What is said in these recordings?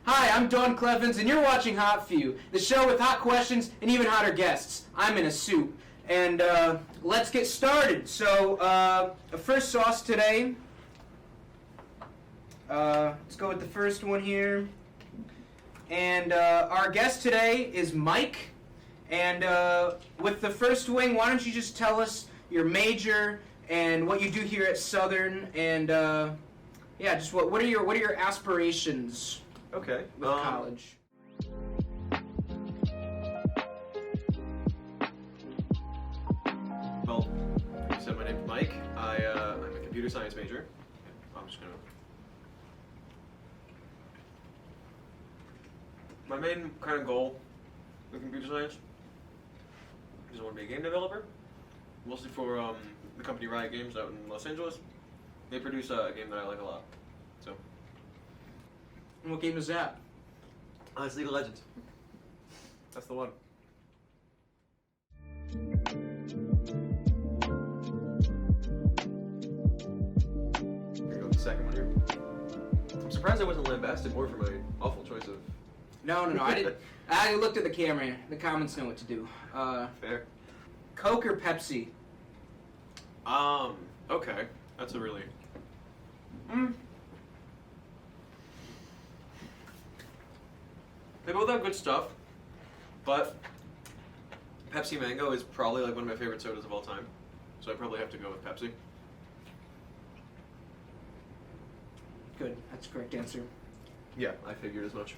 Hi, I'm Don Clevans, and you're watching Hot Few, the show with hot questions and even hotter guests. I'm in a suit. And let's get started. So, first sauce today. Let's go with the first one here. And our guest today is Mike. And with the first wing, why don't you just tell us your major and what you do here at Southern, and yeah, just what are your aspirations? Okay. With college. Well, you said my name's Mike. I'm a computer science major. I'm just gonna. My main kind of goal with computer science is I want to be a game developer, mostly for the company Riot Games out in Los Angeles. They produce a game that I like a lot. So. And what game is that? It's League of Legends. That's the one. Here go with the second one here. I'm surprised I wasn't lambasted more for my awful choice of. No, I didn't. I looked at the camera. The comments know what to do. Fair. Coke or Pepsi? Okay. That's a really. They both have good stuff, but Pepsi Mango is probably like one of my favorite sodas of all time, so I probably have to go with Pepsi. Good. That's the correct answer. Yeah, I figured as much.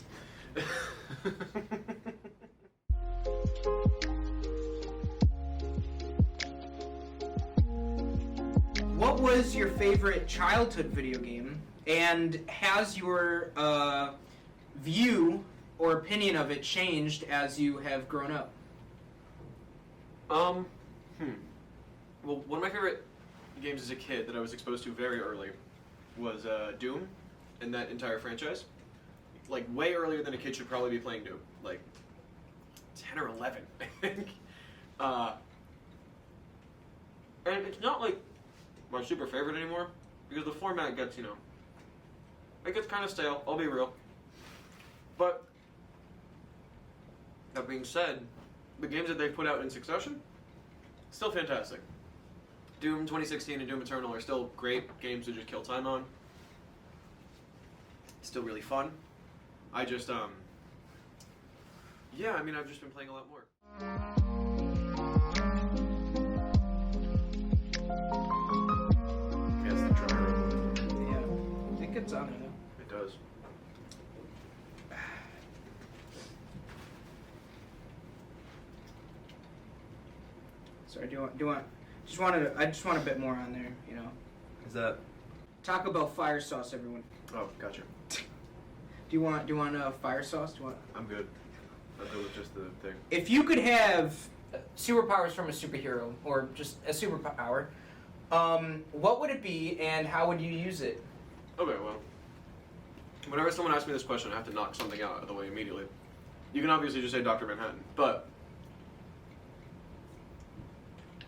What was your favorite childhood video game, and has your view or opinion of it changed as you have grown up? Well, one of my favorite games as a kid that I was exposed to very early was Doom, and that entire franchise. Like, way earlier than a kid should probably be playing Doom. Like, 10 or 11, I think. And it's not, like, my super favorite anymore, because the format gets, it gets kind of stale, I'll be real. But, that being said, the games that they've put out in succession, still fantastic. Doom 2016 and Doom Eternal are still great games to just kill time on. Still really fun. I just, yeah, I mean, I've just been playing a lot more. Yes, the dryer. Yeah, I think it's on it. It does. Sorry, I just want a bit more on there, Is that? Taco Bell fire sauce, everyone. Oh, gotcha. Do you want fire sauce? I'm good. I'll go with just the thing. If you could have superpowers from a superhero, or just a superpower, what would it be, and how would you use it? Okay, well, whenever someone asks me this question, I have to knock something out of the way immediately. You can obviously just say Dr. Manhattan, but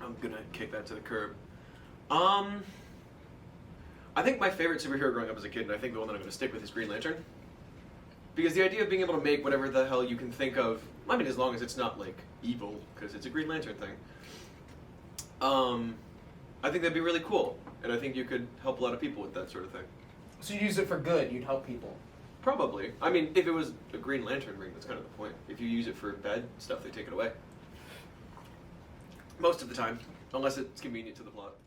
I'm gonna kick that to the curb. I think my favorite superhero growing up as a kid, and I think the one that I'm gonna stick with, is Green Lantern. Because the idea of being able to make whatever the hell you can think of, I mean, as long as it's not, like, evil, because it's a Green Lantern thing, I think that'd be really cool, and I think you could help a lot of people with that sort of thing. So you use it for good, you'd help people. Probably. I mean, if it was a Green Lantern ring, that's kind of the point. If you use it for bad stuff, they take it away. Most of the time, unless it's convenient to the plot.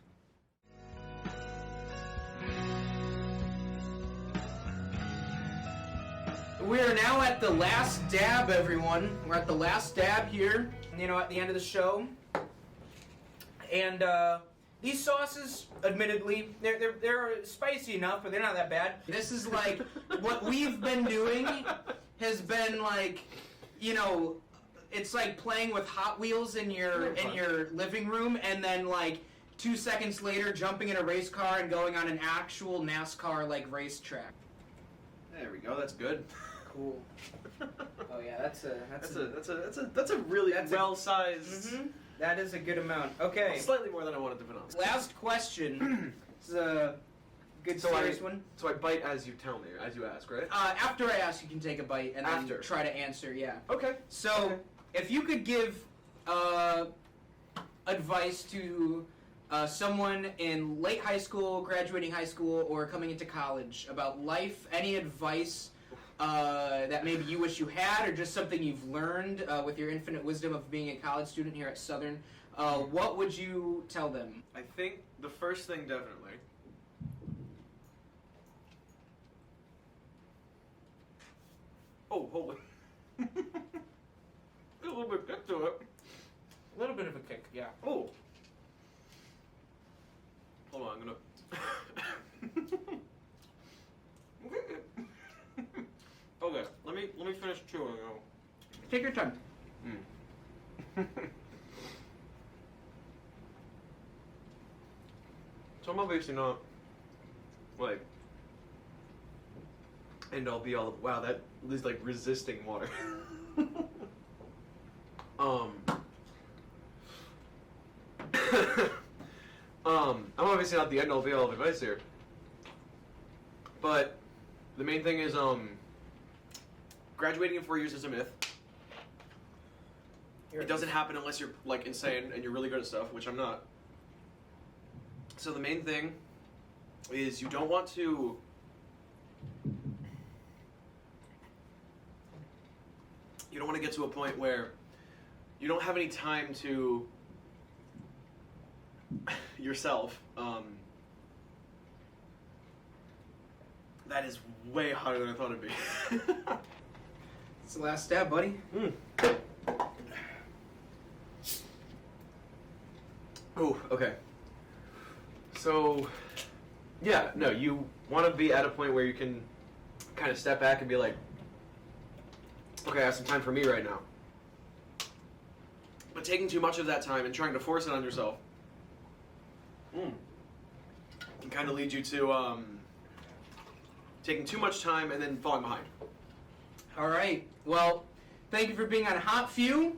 We are now at the last dab, everyone. We're at the last dab here, at the end of the show. And these sauces, admittedly, they're spicy enough, but they're not that bad. This is like what we've been doing has been like, it's like playing with Hot Wheels in your living room, and then like 2 seconds later jumping in a race car and going on an actual NASCAR like racetrack. There we go. That's good. Cool. Oh yeah, that's a really well-sized. Mm-hmm. That is a good amount. Okay. Slightly more than I wanted to pronounce. Last question. This is a good So serious one. So I bite as you tell me, as you ask, right? After I ask, you can take a bite and then After. try to answer. Yeah. Okay. So, Okay. if you could give advice to someone in late high school, graduating high school, or coming into college about life, any advice that maybe you wish you had, or just something you've learned with your infinite wisdom of being a college student here at Southern, what would you tell them? I think the first thing definitely. Oh, hold on. A little bit kick to it. A little bit of a kick, yeah. Oh. Hold on, I'm gonna. Okay, let me finish chewing. Take your time. So I'm obviously not like end all be all. Wow, that is like resisting water. I'm obviously not the end all be all of advice here, but the main thing is graduating in 4 years is a myth. It doesn't happen unless you're like insane and you're really good at stuff, which I'm not. So the main thing is you don't want to get to a point where you don't have any time to yourself. That is way hotter than I thought it'd be. It's the last stab, buddy. Oh, okay. So, yeah, no, you want to be at a point where you can kind of step back and be like, okay, I have some time for me right now. But taking too much of that time and trying to force it on yourself can kind of lead you to taking too much time and then falling behind. All right. Well, thank you for being on Hot Few.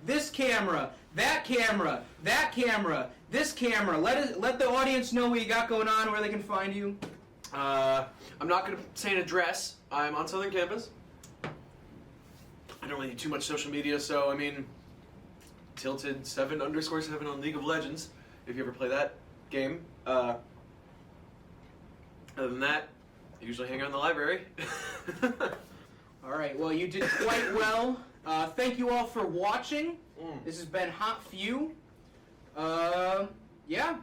This camera, that camera, that camera, this camera. Let the audience know what you got going on, where they can find you. I'm not going to say an address. I'm on Southern Campus. I don't really need too much social media, so I mean, Tilted7_7 on League of Legends, if you ever play that game. Other than that, I usually hang out in the library. All right. Well, you did quite well. Thank you all for watching. This has been Hot Few. Yeah.